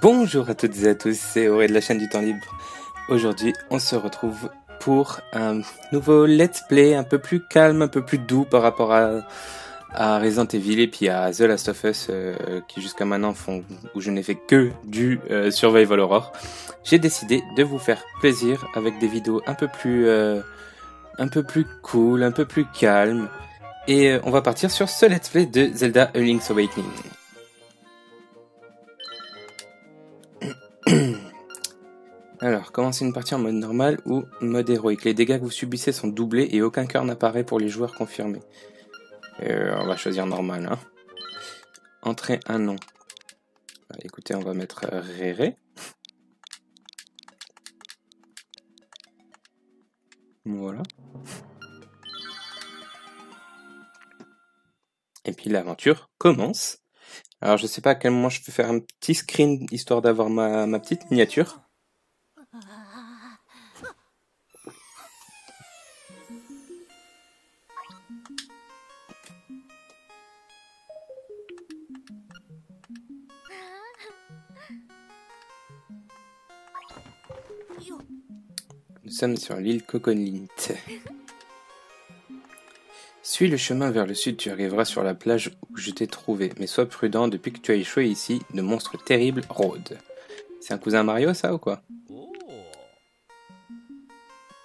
Bonjour à toutes et à tous, c'est Auré de la chaîne du temps libre. Aujourd'hui, on se retrouve pour un nouveau let's play un peu plus calme, un peu plus doux par rapport à Resident Evil et puis à The Last of Us qui jusqu'à maintenant font où je n'ai fait que du survival horror. J'ai décidé de vous faire plaisir avec des vidéos un peu plus cool, un peu plus calme et on va partir sur ce let's play de Zelda A Link's Awakening. Alors, commencez une partie en mode normal ou mode héroïque. Les dégâts que vous subissez sont doublés et aucun cœur n'apparaît pour les joueurs confirmés. On va choisir normal. Hein. Entrer un nom. Écoutez, on va mettre Réré. Voilà. Et puis l'aventure commence. Alors, je sais pas à quel moment je peux faire un petit screen histoire d'avoir ma petite miniature. Nous sommes sur l'île Coconlint. Suis le chemin vers le sud, tu arriveras sur la plage où je t'ai trouvé. Mais sois prudent, depuis que tu as échoué ici, de monstres terribles rôdent. C'est un cousin Mario, ça, ou quoi?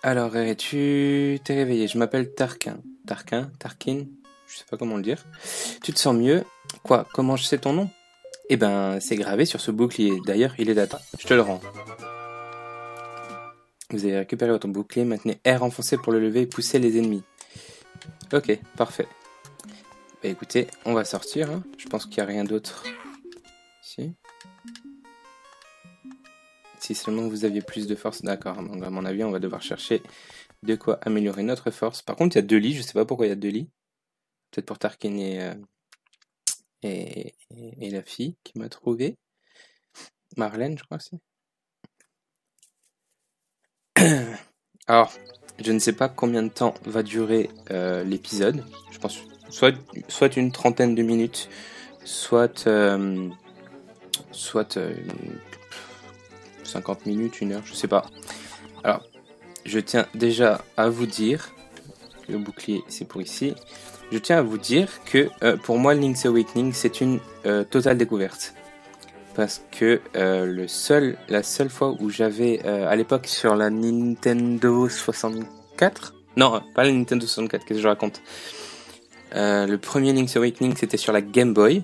Alors, tu t'es réveillé, je m'appelle Tarkin. Tarkin, je sais pas comment le dire. Tu te sens mieux? Quoi? Comment je sais ton nom? Eh ben, c'est gravé sur ce bouclier. D'ailleurs, il est daté. Je te le rends. Vous avez récupéré votre bouclier, maintenez R enfoncé pour le lever et poussez les ennemis. Ok, parfait. Bah écoutez, on va sortir. Hein. Je pense qu'il n'y a rien d'autre. Si seulement vous aviez plus de force, d'accord. Donc à mon avis, on va devoir chercher de quoi améliorer notre force. Par contre, il y a 2 lits. Je sais pas pourquoi il y a 2 lits. Peut-être pour Tarkin et la fille qui m'a trouvé. Marlène, je crois que c'est. Alors, je ne sais pas combien de temps va durer l'épisode. Je pense soit une trentaine de minutes, soit 50 minutes, 1 heure, je sais pas. Alors, je tiens déjà à vous dire, le bouclier c'est pour ici, je tiens à vous dire que pour moi Link's Awakening c'est une totale découverte. Parce que la seule fois où j'avais à l'époque sur la Nintendo 64, non pas la Nintendo 64, qu'est-ce que je raconte, le premier Link's Awakening c'était sur la Game Boy.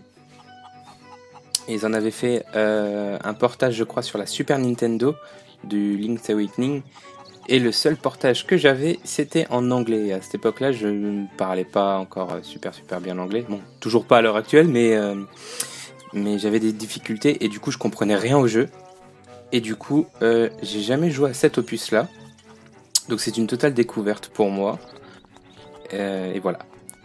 Et ils en avaient fait un portage je crois sur la Super Nintendo du Link's Awakening. Et le seul portage que j'avais, c'était en anglais. À cette époque-là, je ne parlais pas encore super bien anglais. Bon, toujours pas à l'heure actuelle, mais j'avais des difficultés et du coup, je comprenais rien au jeu. Et du coup, j'ai jamais joué à cet opus-là. Donc c'est une totale découverte pour moi. Et voilà.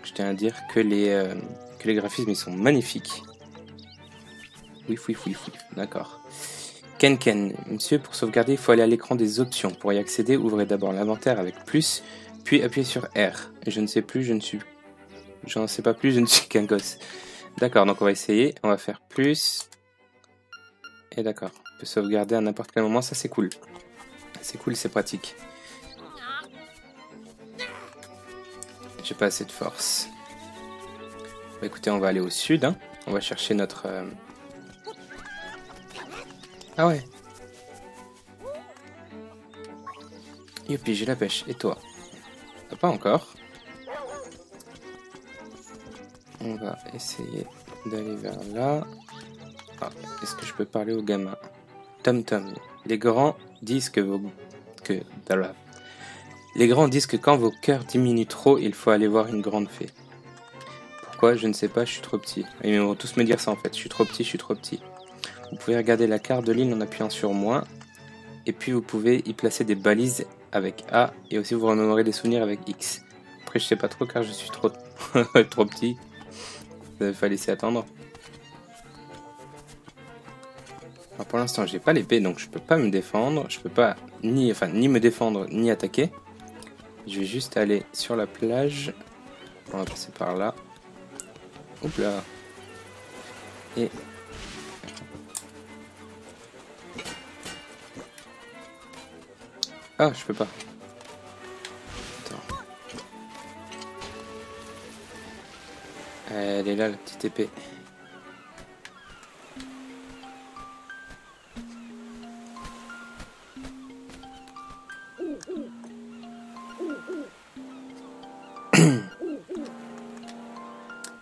Je tiens à dire que les graphismes, ils sont magnifiques. Oui. D'accord. Ken, monsieur, pour sauvegarder, il faut aller à l'écran des options. Pour y accéder, ouvrez d'abord l'inventaire avec plus, puis appuyez sur R. Je ne sais plus, j'en sais pas plus, je ne suis qu'un gosse. D'accord, donc on va essayer, on va faire plus. Et d'accord, on peut sauvegarder à n'importe quel moment, ça c'est cool. C'est cool, c'est pratique. J'ai pas assez de force. Bah, écoutez, on va aller au sud, hein. On va chercher notre... Ah ouais. Youpi, j'ai la pêche. Et toi? Pas encore. On va essayer d'aller vers là. Ah, est-ce que je peux parler au gamin? Tom. Les grands disent que Les grands disent que quand vos cœurs diminuent trop, il faut aller voir une grande fée. Pourquoi? Je ne sais pas, je suis trop petit. Ils vont tous me dire ça en fait. Je suis trop petit. Vous pouvez regarder la carte de l'île en appuyant sur moins. Et puis vous pouvez y placer des balises avec A. Et aussi vous remémorer des souvenirs avec X. Après je sais pas trop car je suis trop petit. Il va laisser attendre. Alors pour l'instant j'ai pas l'épée donc je peux pas me défendre. Je peux pas ni me défendre ni attaquer. Je vais juste aller sur la plage. On va passer par là. Hop là. Et Ah, je peux pas. Attends. Elle est là, la petite épée.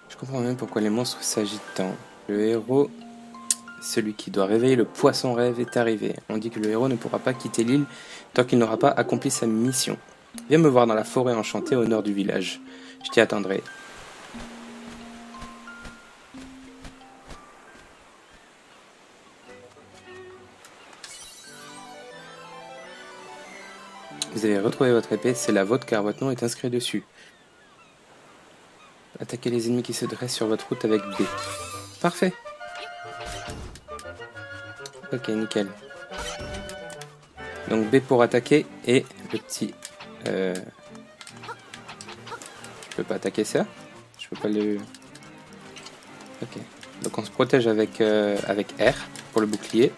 Je comprends même pourquoi les monstres s'agitent tant. Le héros, celui qui doit réveiller le poisson rêve, est arrivé. On dit que le héros ne pourra pas quitter l'île tant qu'il n'aura pas accompli sa mission. Viens me voir dans la forêt enchantée au nord du village. Je t'y attendrai. Vous avez retrouvé votre épée, c'est la vôtre car votre nom est inscrit dessus. Attaquez les ennemis qui se dressent sur votre route avec B. Parfait. Ok, nickel. Donc B pour attaquer et le petit... Je peux pas attaquer ça. Je peux pas le... Ok. Donc on se protège avec, avec R pour le bouclier.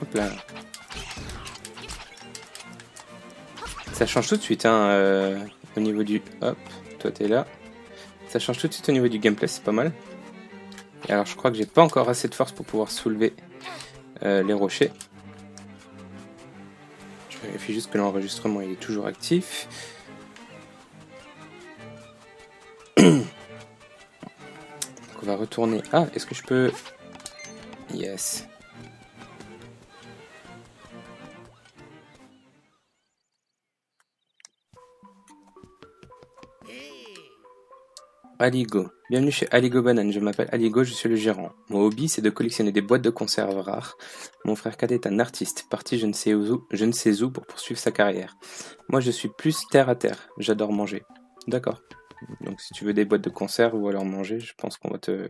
Hop là. Ça change tout de suite hein, au niveau du... Hop, toi t'es là. Ça change tout de suite au niveau du gameplay, c'est pas mal. Et alors je crois que j'ai pas encore assez de force pour pouvoir soulever les rochers. Je vérifie juste que l'enregistrement il est toujours actif. Donc on va retourner... Ah, est-ce que je peux... Yes. Aligo. Bienvenue chez Aligo Banane. Je m'appelle Aligo, je suis le gérant. Mon hobby, c'est de collectionner des boîtes de conserve rares. Mon frère cadet est un artiste, parti je ne sais où pour poursuivre sa carrière. Moi, je suis plus terre à terre. J'adore manger. D'accord. Donc, si tu veux des boîtes de conserve ou alors manger, je pense qu'on va te...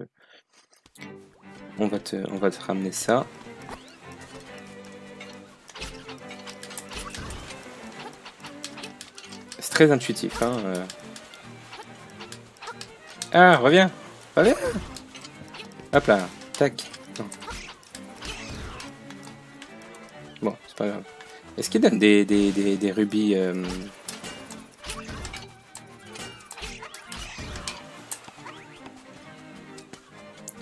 On va te ramener ça. C'est très intuitif, hein. Ah, reviens. Reviens. Hop là. Tac. Non. Bon, c'est pas grave. Est-ce qu'il donne des rubis Je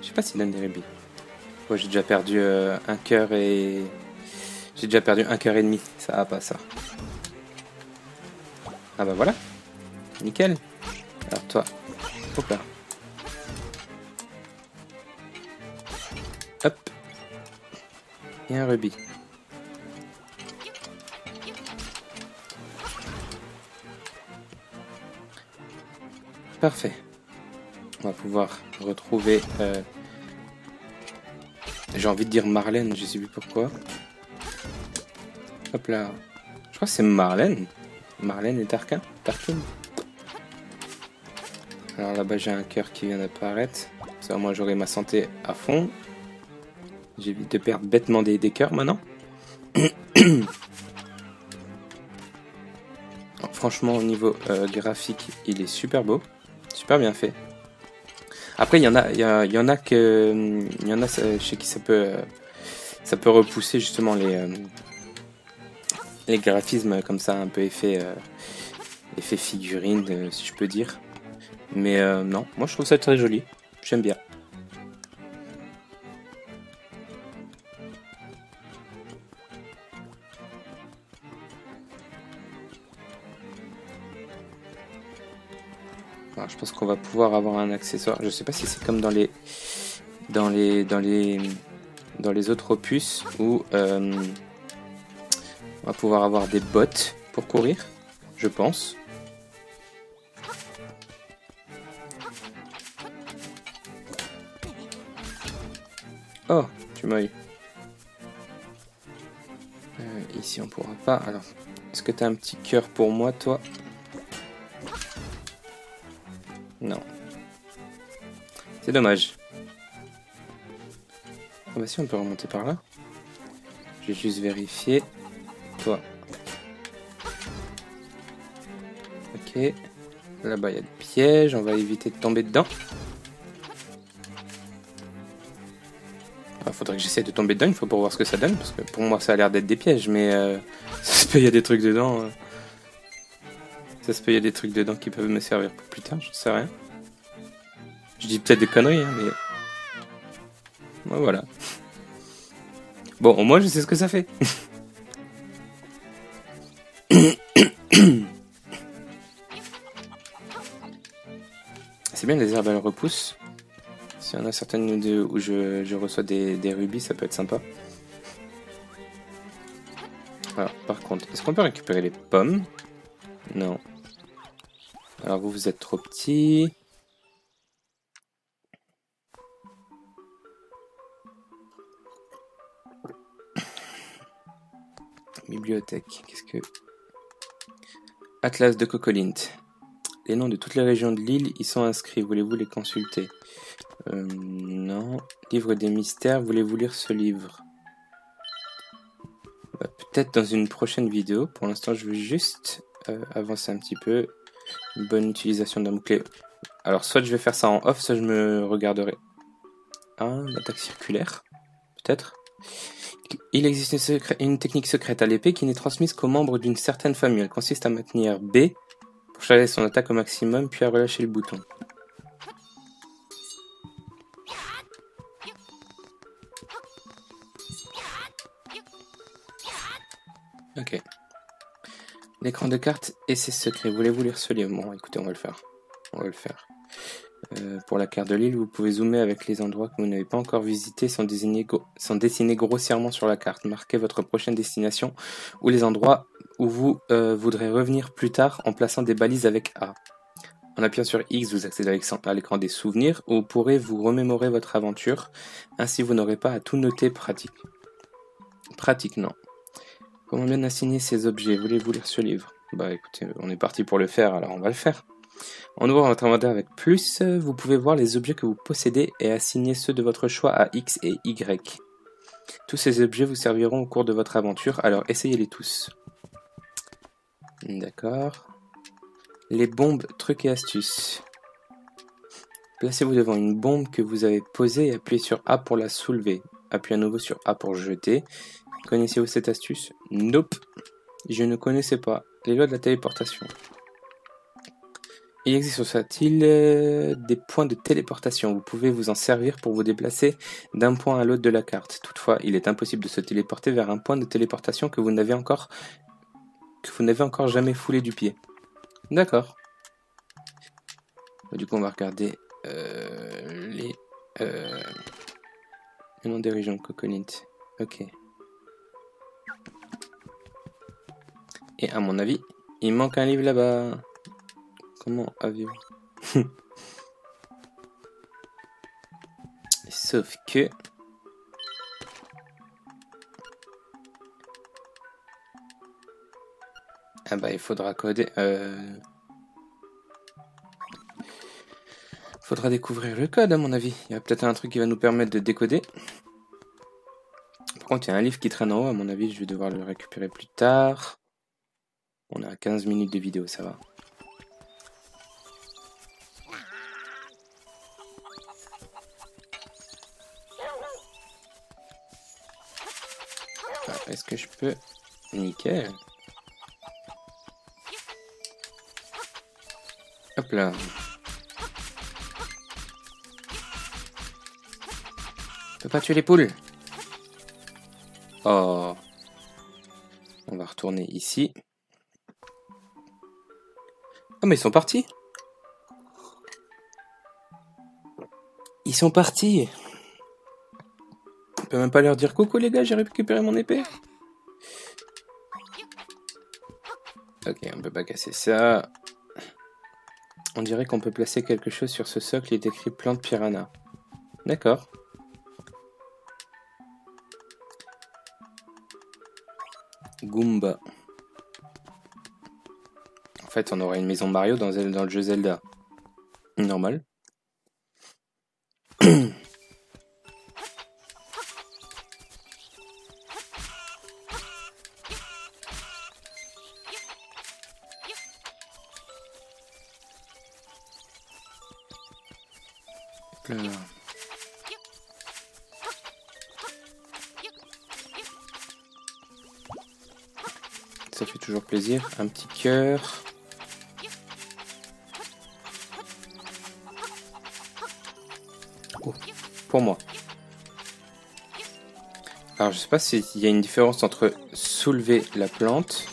sais pas s'il donne des rubis. Ouais, j'ai déjà perdu un cœur et... J'ai déjà perdu un cœur et demi. Ça va pas, ça. Ah bah voilà. Nickel. Alors toi... Hop là. Hop. Et un rubis. Parfait. On va pouvoir retrouver... J'ai envie de dire Marlène, je sais plus pourquoi. Hop là. Je crois que c'est Marlène. Marlène et Tarkin. Alors là-bas j'ai un cœur qui vient d'apparaître. Ça moi j'aurai ma santé à fond. J'évite de perdre bêtement des cœurs maintenant. Alors, franchement au niveau graphique il est super beau. Super bien fait. Après il y en a chez qui ça peut repousser justement les graphismes comme ça un peu effet figurine si je peux dire. Mais non, moi je trouve ça très joli, j'aime bien. Alors, je pense qu'on va pouvoir avoir un accessoire. Je sais pas si c'est comme dans les autres opus où on va pouvoir avoir des bottes pour courir, je pense. Oh, tu m'as eu. Ici on pourra pas. Alors, est-ce que tu as un petit cœur pour moi, toi? Non. C'est dommage. Ah bah si, on peut remonter par là. Je vais juste vérifier. Toi. Ok. Là-bas, il y a des pièges. On va éviter de tomber dedans. Il faudrait que j'essaie de tomber dedans une fois pour voir ce que ça donne, parce que pour moi ça a l'air d'être des pièges, mais ça se peut il y a des trucs dedans. Ça se peut il y a des trucs dedans qui peuvent me servir pour plus tard, je sais rien. Je dis peut-être des conneries, hein, mais... Ouais, voilà. Bon, au moins je sais ce que ça fait. C'est bien, les herbes elles repoussent. S'il y en a certaines où je reçois des rubis, ça peut être sympa. Alors, par contre, est-ce qu'on peut récupérer les pommes? Non. Alors vous êtes trop petit. Bibliothèque, qu'est-ce que... Atlas de Cocolint. Les noms de toutes les régions de l'île y sont inscrits. Voulez-vous les consulter? Non. Livre des mystères. Voulez-vous lire ce livre? Peut-être dans une prochaine vidéo. Pour l'instant, je veux juste avancer un petit peu. Une bonne utilisation d'un mot-clé. Alors, soit je vais faire ça en off, soit je me regarderai. L'attaque circulaire. Peut-être. Il existe une technique secrète à l'épée qui n'est transmise qu'aux membres d'une certaine famille. Elle consiste à maintenir B pour charger son attaque au maximum, puis à relâcher le bouton. Ok. L'écran de carte et ses secrets. Voulez-vous lire ce livre? Bon, écoutez, on va le faire. On va le faire. Pour la carte de l'île, vous pouvez zoomer avec les endroits que vous n'avez pas encore visités sans dessiner grossièrement sur la carte. Marquez votre prochaine destination ou les endroits où vous voudrez revenir plus tard en plaçant des balises avec A. En appuyant sur X, vous accédez à l'écran des souvenirs où vous pourrez vous remémorer votre aventure. Ainsi, vous n'aurez pas à tout noter pratique. Pratique, non. Comment bien assigner ces objets? Voulez-vous lire ce livre? Bah écoutez, on est parti pour le faire, alors on va le faire. En ouvrant votre inventaire avec plus, vous pouvez voir les objets que vous possédez et assigner ceux de votre choix à X et Y. Tous ces objets vous serviront au cours de votre aventure, alors essayez-les tous. D'accord. Les bombes, trucs et astuces. Placez-vous devant une bombe que vous avez posée et appuyez sur A pour la soulever. Appuyez à nouveau sur A pour jeter. Connaissez-vous cette astuce? Nope. Je ne connaissais pas. Les lois de la téléportation. Il existe sur cette île des points de téléportation. Vous pouvez vous en servir pour vous déplacer d'un point à l'autre de la carte. Toutefois, il est impossible de se téléporter vers un point de téléportation que vous n'avez encore jamais foulé du pied. D'accord. Du coup, on va regarder le nom des régions de Cocolint. Ok. Et à mon avis, il manque un livre là-bas. Comment avez-vous... Sauf que... Ah bah il faudra coder... Faudra découvrir le code à mon avis. Il y a peut-être un truc qui va nous permettre de décoder. Par contre, il y a un livre qui traîne en haut. À mon avis, je vais devoir le récupérer plus tard. On a 15 minutes de vidéo, ça va. Est-ce que je peux... Nickel. Hop là. Je peux pas tuer les poules. Oh. On va retourner ici. Oh mais ils sont partis. Ils sont partis. On peut même pas leur dire coucou les gars, j'ai récupéré mon épée. Ok, on peut pas casser ça. On dirait qu'on peut placer quelque chose sur ce socle. Il est écrit plante piranha. D'accord. Goomba. En fait, on aura une maison Mario dans le jeu Zelda. Normal. ça fait toujours plaisir. Un petit cœur. Oh, pour moi. Alors, je sais pas s'il y a une différence entre soulever la plante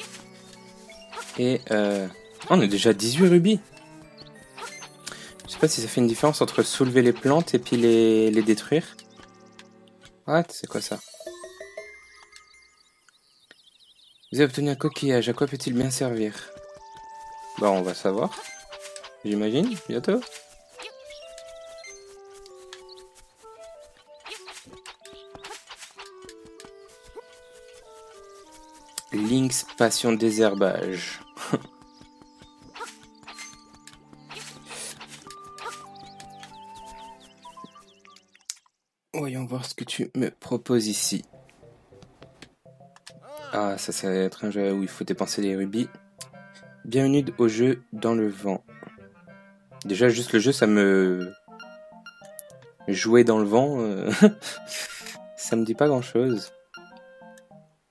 et... on a déjà 18 rubis. Je sais pas si ça fait une différence entre soulever les plantes et puis les détruire. What? C'est quoi ça? Vous avez obtenu un coquillage. À quoi peut-il bien servir? Bah, on va savoir. J'imagine, bientôt. Lynx passion désherbage. Voyons voir ce que tu me proposes ici. Ah, ça c'est être un jeu où il faut dépenser les rubis. Bienvenue au jeu dans le vent. Déjà, juste le jeu, ça me... Jouer dans le vent, ça me dit pas grand-chose.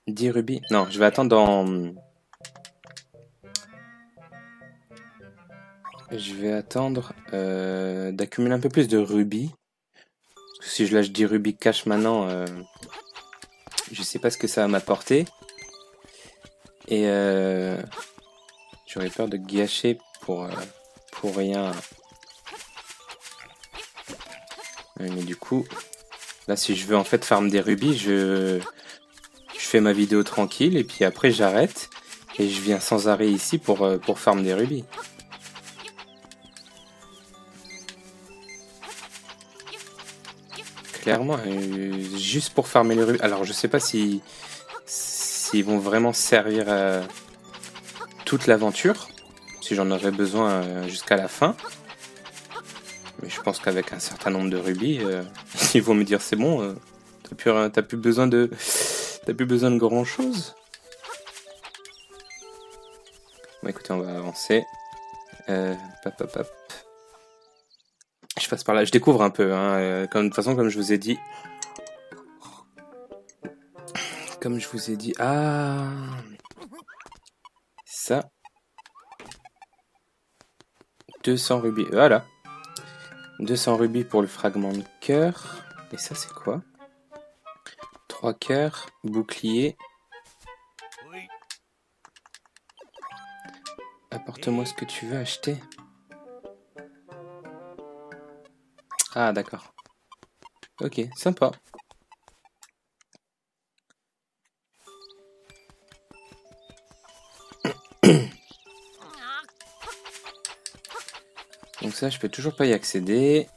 10 rubis. Non, je vais attendre dans... Je vais attendre d'accumuler un peu plus de rubis. Parce que si je lâche 10 rubis cash maintenant, je sais pas ce que ça va m'apporter. Et j'aurais peur de gâcher pour rien. Mais du coup, là si je veux en fait farm des rubis, je fais ma vidéo tranquille et puis après j'arrête. Et je viens sans arrêt ici pour farm des rubis. Clairement, juste pour farmer les rubis. Alors je sais pas s'ils vont vraiment servir toute l'aventure, si j'en aurais besoin jusqu'à la fin. Mais je pense qu'avec un certain nombre de rubis, ils vont me dire c'est bon, t'as plus besoin de grand chose. Bon écoutez, on va avancer. Hop. Je passe par là, je découvre un peu, hein, de toute façon comme je vous ai dit. Ah, ça. 200 rubis, voilà. 200 rubis pour le fragment de cœur. Et ça c'est quoi? 3 cœurs, bouclier. Apporte-moi ce que tu veux acheter. Ah d'accord. Ok, sympa. Donc ça, je peux toujours pas y accéder.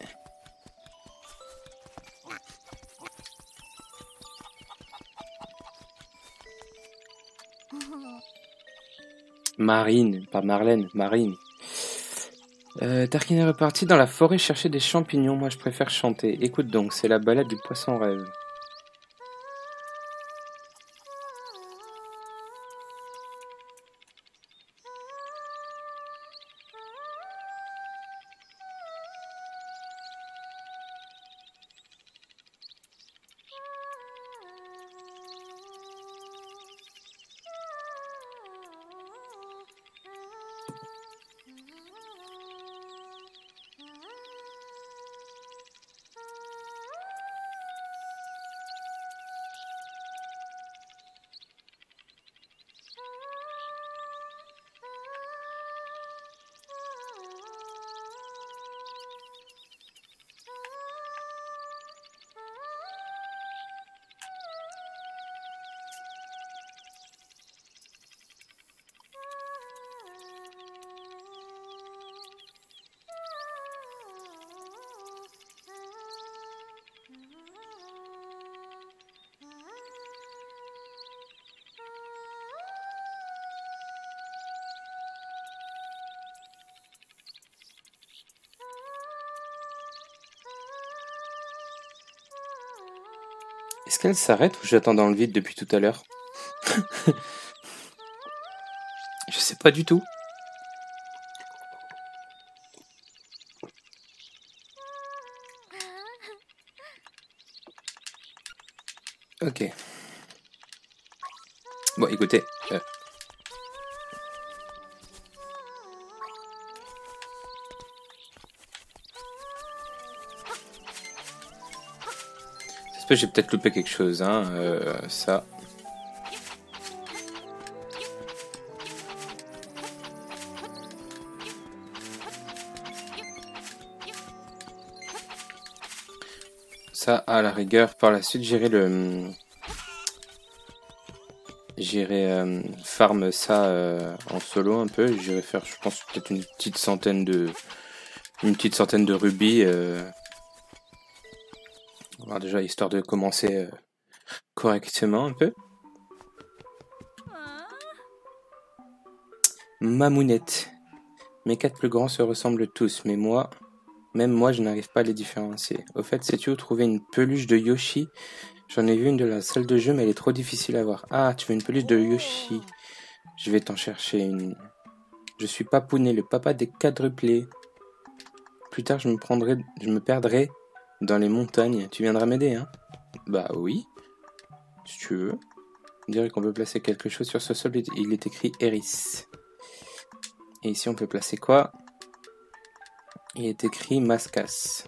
Marine, pas Marlène, Marine. Tarkin est reparti dans la forêt chercher des champignons. Moi, je préfère chanter. Écoute donc, c'est la balade du poisson rêve. Est-ce qu'elle s'arrête ou j'attends dans le vide depuis tout à l'heure? Je sais pas du tout. Ok. Bon, écoutez, peut j'ai peut-être loupé quelque chose, hein, ça. Ça, à la rigueur, par la suite, j'irai farm ça en solo un peu. J'irai faire, je pense, peut-être une petite centaine de rubis. Alors déjà, histoire de commencer correctement un peu. Mamounette. Mes 4 plus grands se ressemblent tous, mais même moi, je n'arrive pas à les différencier. Au fait, sais-tu où trouver une peluche de Yoshi? J'en ai vu une de la salle de jeu, mais elle est trop difficile à voir. Ah, tu veux une peluche de Yoshi? Je vais t'en chercher une. Je suis Papounet, le papa des quadruplés. Plus tard, je me perdrai dans les montagnes. Tu viendras m'aider, hein? Bah oui, si tu veux. On dirait qu'on peut placer quelque chose sur ce sol. Il est écrit Eris. Et ici, on peut placer quoi? Il est écrit Mascas.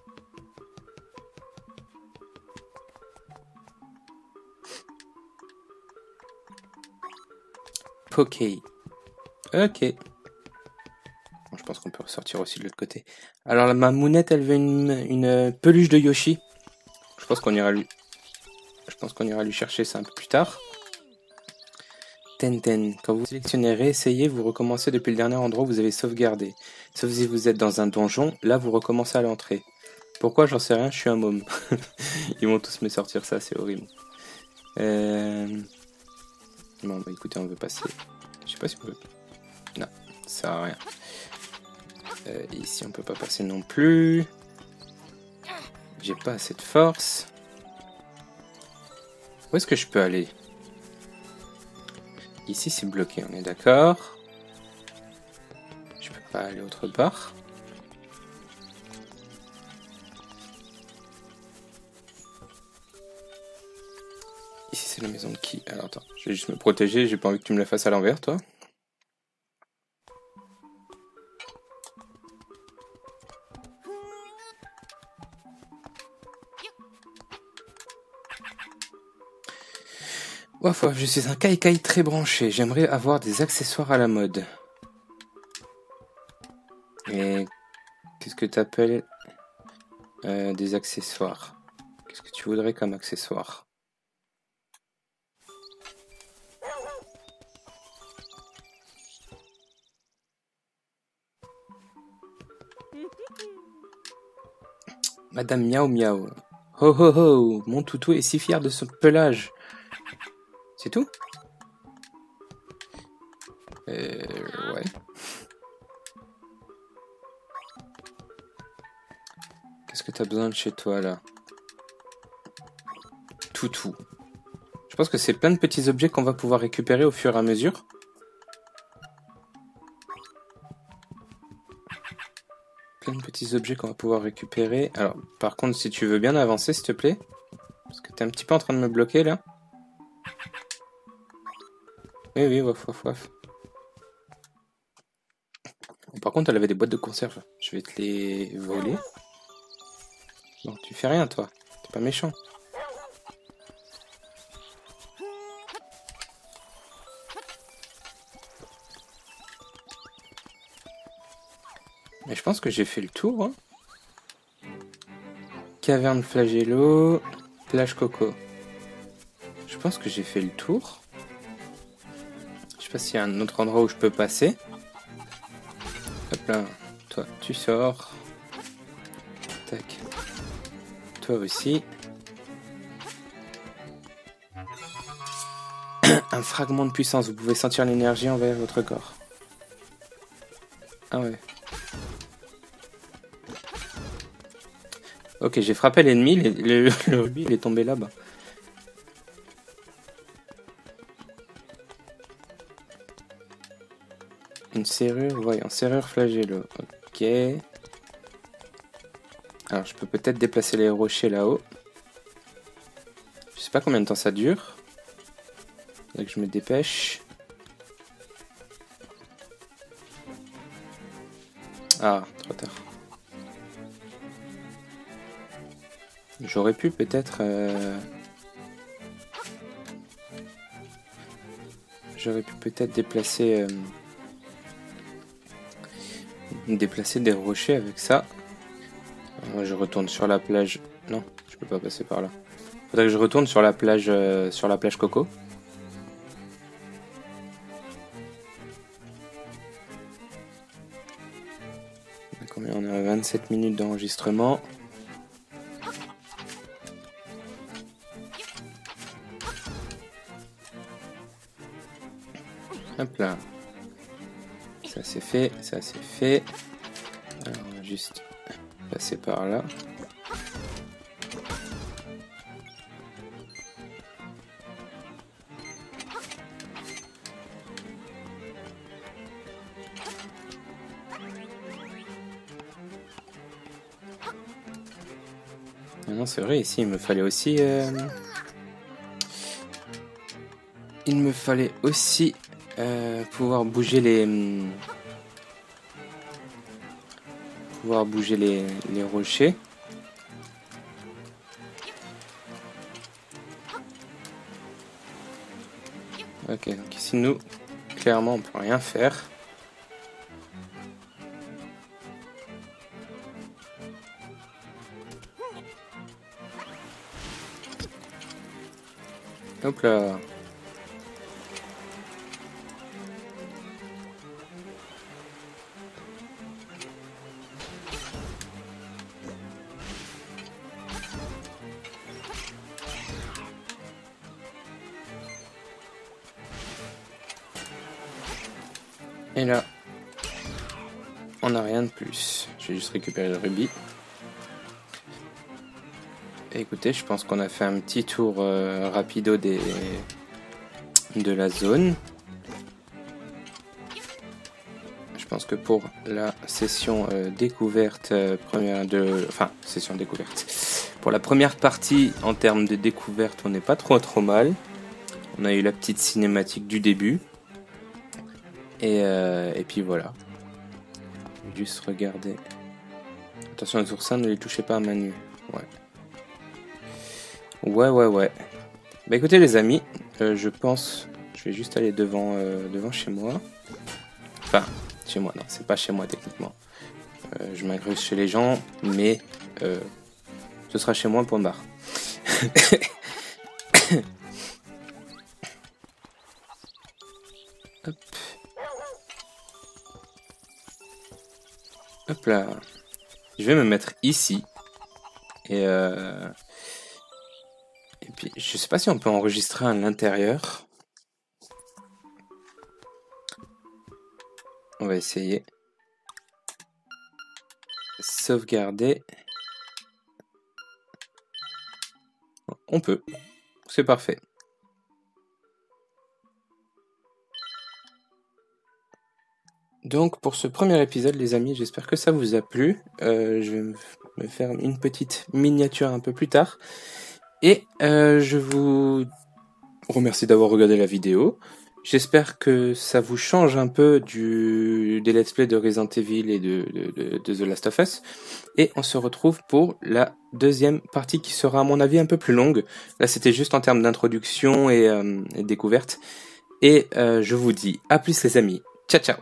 Poké. Ok. Bon, je pense qu'on peut ressortir aussi de l'autre côté. Alors, la mamounette, elle veut une peluche de Yoshi. Je pense qu'on ira lui chercher ça un peu plus tard. Tenten. Quand vous sélectionnez réessayer, vous recommencez depuis le dernier endroit où vous avez sauvegardé. Sauf si vous êtes dans un donjon, là vous recommencez à l'entrée. Pourquoi? J'en sais rien, je suis un môme. Ils vont tous me sortir ça, c'est horrible. Bon bah écoutez, on veut passer. Je sais pas si on peut. Non, ça sert à rien. Ici on peut pas passer non plus. J'ai pas assez de force. Où est-ce que je peux aller? Ici c'est bloqué, on est d'accord. Je peux pas aller autre part. Ici c'est la maison de qui? Alors attends, je vais juste me protéger, j'ai pas envie que tu me la fasses à l'envers toi. Waf waf, je suis un kai-kai très branché, j'aimerais avoir des accessoires à la mode. Et qu'est-ce que t'appelles des accessoires? Qu'est-ce que tu voudrais comme accessoire? Madame Miaou Miaou. Ho ho ho, mon toutou est si fier de son pelage. C'est tout? Ouais. Qu'est-ce que t'as besoin de chez toi là? Toutou. Je pense que c'est plein de petits objets qu'on va pouvoir récupérer au fur et à mesure. Plein de petits objets qu'on va pouvoir récupérer. Alors, par contre, si tu veux bien avancer, s'il te plaît. Parce que t'es un petit peu en train de me bloquer là. Oui, oui, waf, waf, waf. Par contre, elle avait des boîtes de conserve. Je vais te les voler. Bon, tu fais rien, toi. T'es pas méchant. Mais je pense que j'ai fait le tour. Hein. Caverne flagello, plage coco. Je pense que j'ai fait le tour. Je sais pas s'il y a un autre endroit où je peux passer. Hop là, toi tu sors. Tac. Toi aussi. Un fragment de puissance, vous pouvez sentir l'énergie envers votre corps. Ah ouais. Ok, j'ai frappé l'ennemi, le rubis il est tombé là-bas. Une serrure, voyons, serrure flagello. Ok. Alors je peux peut-être déplacer les rochers là-haut. Je sais pas combien de temps ça dure. Faudrait que je me dépêche. Ah, trop tard. J'aurais pu peut-être... déplacer... déplacer des rochers avec ça. Je retourne sur la plage. Non, je peux pas passer par là. Faudrait que je retourne sur la plage Coco. Combien on est à 27 minutes d'enregistrement. Hop là. Ça c'est fait, ça c'est fait. Alors on va juste passer par là. Non, c'est vrai, ici il me fallait aussi pouvoir bouger les rochers. Ok, donc ici nous clairement on peut rien faire. Hop là. Et là, on n'a rien de plus. Je vais juste récupérer le rubis. Écoutez, je pense qu'on a fait un petit tour rapido de la zone. Je pense que pour la session découverte, session découverte. Pour la première partie, en termes de découverte, on n'est pas trop mal. On a eu la petite cinématique du début. Et puis voilà. Juste regarder. Attention, les oursins, ne les touchez pas à main nue. Ouais. Bah écoutez les amis, je pense... Je vais juste aller devant chez moi. Enfin, chez moi, non, c'est pas chez moi techniquement. Je m'incruste chez les gens, mais ce sera chez moi, point barre. Hop. Hop là. Je vais me mettre ici. Et puis, je sais pas si on peut enregistrer à l'intérieur. On va essayer. Sauvegarder. On peut. C'est parfait. Donc pour ce premier épisode les amis, j'espère que ça vous a plu. Je vais me faire une petite miniature un peu plus tard. Et je vous remercie d'avoir regardé la vidéo. J'espère que ça vous change un peu des let's play de Resident Evil et de The Last of Us. Et on se retrouve pour la deuxième partie qui sera à mon avis un peu plus longue. Là c'était juste en termes d'introduction et découverte. Et je vous dis à plus les amis. Ciao ciao.